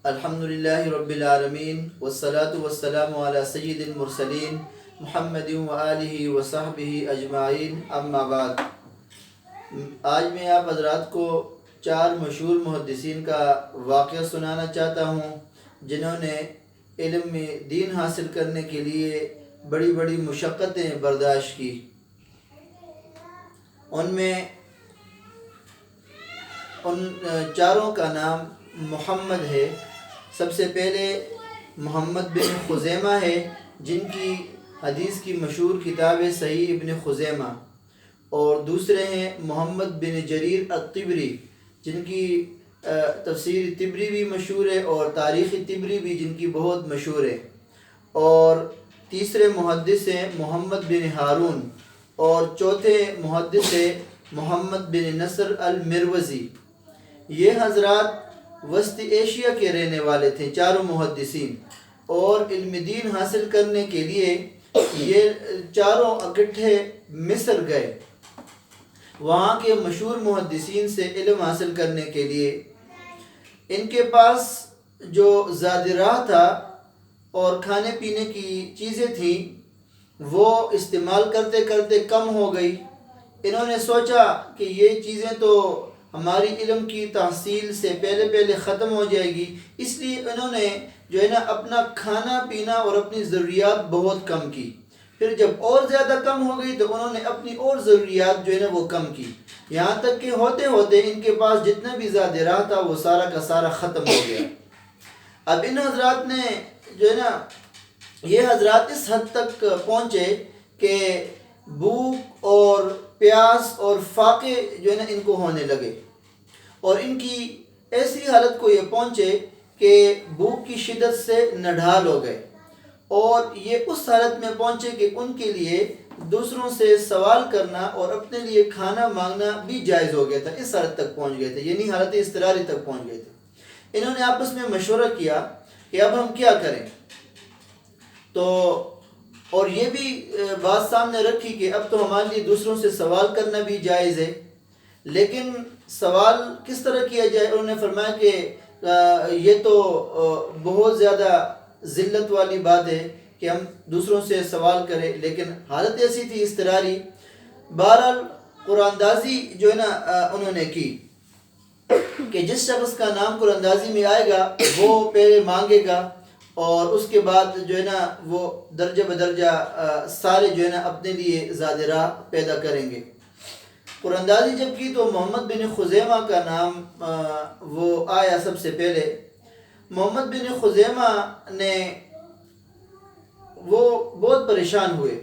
الحمدللہ رب العالمین والصلاة والسلام علی سید المرسلین محمد و آلہ و صحبہ اجمعین، اما بعد۔ آج میں آپ حضرات کو 4 مشہور محدثین کا واقعہ سنانا چاہتا ہوں جنہوں نے علم میں دین حاصل کرنے کے لیے بڑی بڑی مشقتیں برداشت کی۔ ان میں ان 4 کا نام محمد ہے۔ سب سے پہلے محمد بن خزیمہ ہے، جن کی حدیث کی مشہور کتاب ہے صحیح ابن خزیمہ، اور دوسرے ہیں محمد بن جریر الطبری، جن کی تفسیر طبری بھی مشہور ہے اور تاریخ طبری بھی جن کی بہت مشہور ہے، اور تیسرے محدث ہیں محمد بن ہارون، اور چوتھے محدث ہے محمد بن نصر المروزی۔ یہ حضرات وسط ایشیا کے رہنے والے تھے، 4 محدثین، اور علم دین حاصل کرنے کے لیے یہ 4 اکٹھے مصر گئے وہاں کے مشہور محدثین سے علم حاصل کرنے کے لیے۔ ان کے پاس جو زاد راہ تھا اور کھانے پینے کی چیزیں تھیں وہ استعمال کرتے کرتے کم ہو گئی۔ انہوں نے سوچا کہ یہ چیزیں تو ہماری علم کی تحصیل سے پہلے ختم ہو جائے گی، اس لیے انہوں نے جو ہے نا اپنا کھانا پینا اور اپنی ضروریات بہت کم کی۔ پھر جب اور زیادہ کم ہو گئی تو انہوں نے اپنی اور ضروریات جو ہے نا وہ کم کی، یہاں تک کہ ہوتے ہوتے ان کے پاس جتنا بھی زاد راہ تھا وہ سارا کا سارا ختم ہو گیا۔ اب ان حضرات نے جو ہے نا یہ حضرات اس حد تک پہنچے کہ بھوک اور پیاس اور فاقے جو ہے نا ان کو ہونے لگے، اور ان کی ایسی حالت کو یہ پہنچے کہ بھوک کی شدت سے نڈھال ہو گئے، اور یہ اس حالت میں پہنچے کہ ان کے لیے دوسروں سے سوال کرنا اور اپنے لیے کھانا مانگنا بھی جائز ہو گیا تھا۔ اس حالت تک پہنچ گئے تھے، یعنی حالت اضطراری تک پہنچ گئے تھے۔ انہوں نے آپس میں مشورہ کیا کہ اب ہم کیا کریں، تو اور یہ بھی بات سامنے رکھی کہ اب تو ہمارے لیے دوسروں سے سوال کرنا بھی جائز ہے، لیکن سوال کس طرح کیا جائے؟ انہوں نے فرمایا کہ یہ تو بہت زیادہ ذلت والی بات ہے کہ ہم دوسروں سے سوال کریں، لیکن حالت ایسی تھی اضطراری۔ بہرحال قرآن دازی جو ہے نا انہوں نے کی کہ جس شخص کا نام قرآن دازی میں آئے گا وہ پہلے مانگے گا، اور اس کے بعد جو ہے نا وہ درجہ بدرجہ سارے جو ہے نا اپنے لیے زاد راہ پیدا کریں گے۔ قرآن دازی جب کی تو محمد بن خزیمہ کا نام وہ آیا سب سے پہلے۔ محمد بن خزیمہ نے وہ بہت پریشان ہوئے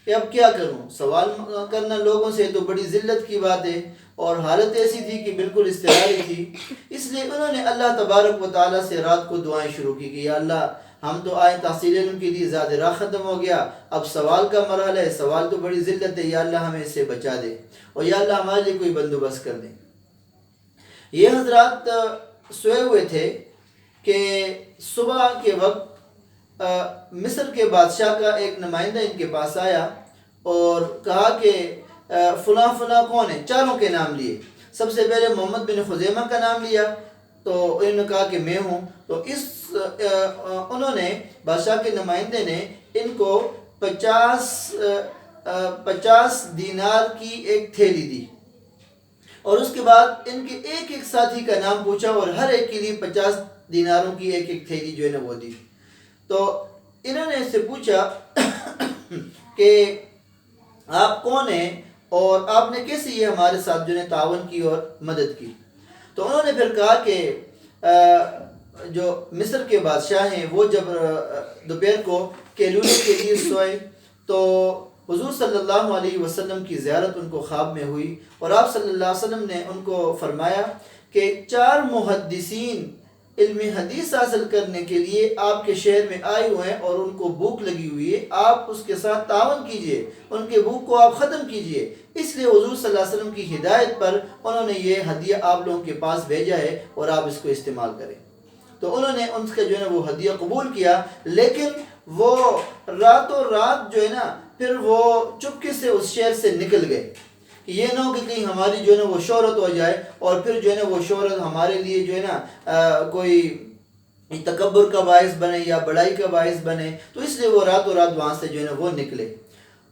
کہ اب کیا کروں، سوال کرنا لوگوں سے تو بڑی ذلت کی بات ہے، اور حالت ایسی تھی کہ بالکل اضطراری تھی۔ اس لیے انہوں نے اللہ تبارک و تعالیٰ سے رات کو دعائیں شروع کی کہ یا اللہ، ہم تو آئے تحصیل علم کے لیے، زاد راہ ختم ہو گیا، اب سوال کا مرحلہ ہے، سوال تو بڑی ذلت ہے، یا اللہ ہمیں اس سے بچا دے، اور یا اللہ ہمارے لیے کوئی بندوبست کر دیں۔ یہ حضرات سوئے ہوئے تھے کہ صبح کے وقت مصر کے بادشاہ کا ایک نمائندہ ان کے پاس آیا اور کہا کہ فلاں فلاں کون ہے، 4 کے نام لیے۔ سب سے پہلے محمد بن خزیمہ کا نام لیا تو انہوں نے کہا کہ میں ہوں، تو انہوں نے بادشاہ کے نمائندے نے ان کو 50 دینار کی ایک تھیلی دی، اور اس کے بعد ان کے ایک ایک ساتھی کا نام پوچھا اور ہر ایک کے لیے 50 دیناروں کی ایک ایک تھیلی جو ہے نا وہ دی۔ تو انہوں نے اس سے پوچھا کہ آپ کون ہیں اور آپ نے کیسے یہ ہمارے ساتھ جو ہے تعاون کی اور مدد کی؟ تو انہوں نے پھر کہا کہ جو مصر کے بادشاہ ہیں وہ جب دوپہر کو کیلونے کے لیے سوئے تو حضور صلی اللہ علیہ وسلم کی زیارت ان کو خواب میں ہوئی، اور آپ صلی اللہ علیہ وسلم نے ان کو فرمایا کہ 4 محدثین علم حدیث حاصل کرنے کے لیے آپ کے شہر میں آئے ہوئے ہیں اور ان کو بھوک لگی ہوئی ہے، آپ اس کے ساتھ تعاون کیجئے، ان کے بھوک کو آپ ختم کیجئے۔ اس لیے حضور صلی اللہ علیہ وسلم کی ہدایت پر انہوں نے یہ ہدیہ آپ لوگوں کے پاس بھیجا ہے اور آپ اس کو استعمال کریں۔ تو انہوں نے ان کا جو ہے نا وہ ہدیہ قبول کیا، لیکن وہ راتوں رات جو ہے نا پھر وہ چپکے سے اس شہر سے نکل گئے کہ یہ نہ ہو کہ کہیں ہماری جو ہے نا وہ شہرت ہو جائے، اور پھر جو ہے نا وہ شہرت ہمارے لیے جو ہے نا کوئی تکبر کا باعث بنے یا بڑائی کا باعث بنے، تو اس لیے وہ راتوں رات وہاں سے جو ہے نا وہ نکلے۔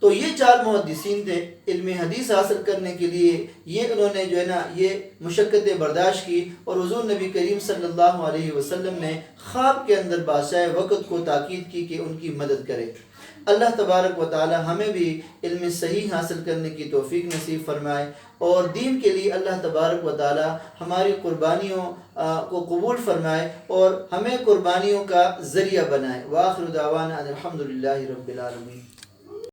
تو یہ 4 محدثین تھے، علم حدیث حاصل کرنے کے لیے یہ انہوں نے جو ہے نا یہ مشقتیں برداشت کی، اور حضور نبی کریم صلی اللہ علیہ وسلم نے خواب کے اندر بادشاہ وقت کو تاکید کی کہ ان کی مدد کرے۔ اللہ تبارک و تعالی ہمیں بھی علم صحیح حاصل کرنے کی توفیق نصیب فرمائے، اور دین کے لیے اللہ تبارک و تعالی ہماری قربانیوں کو قبول فرمائے اور ہمیں قربانیوں کا ذریعہ بنائے۔ وآخر دعوانا ان الحمد للہ رب العالمین۔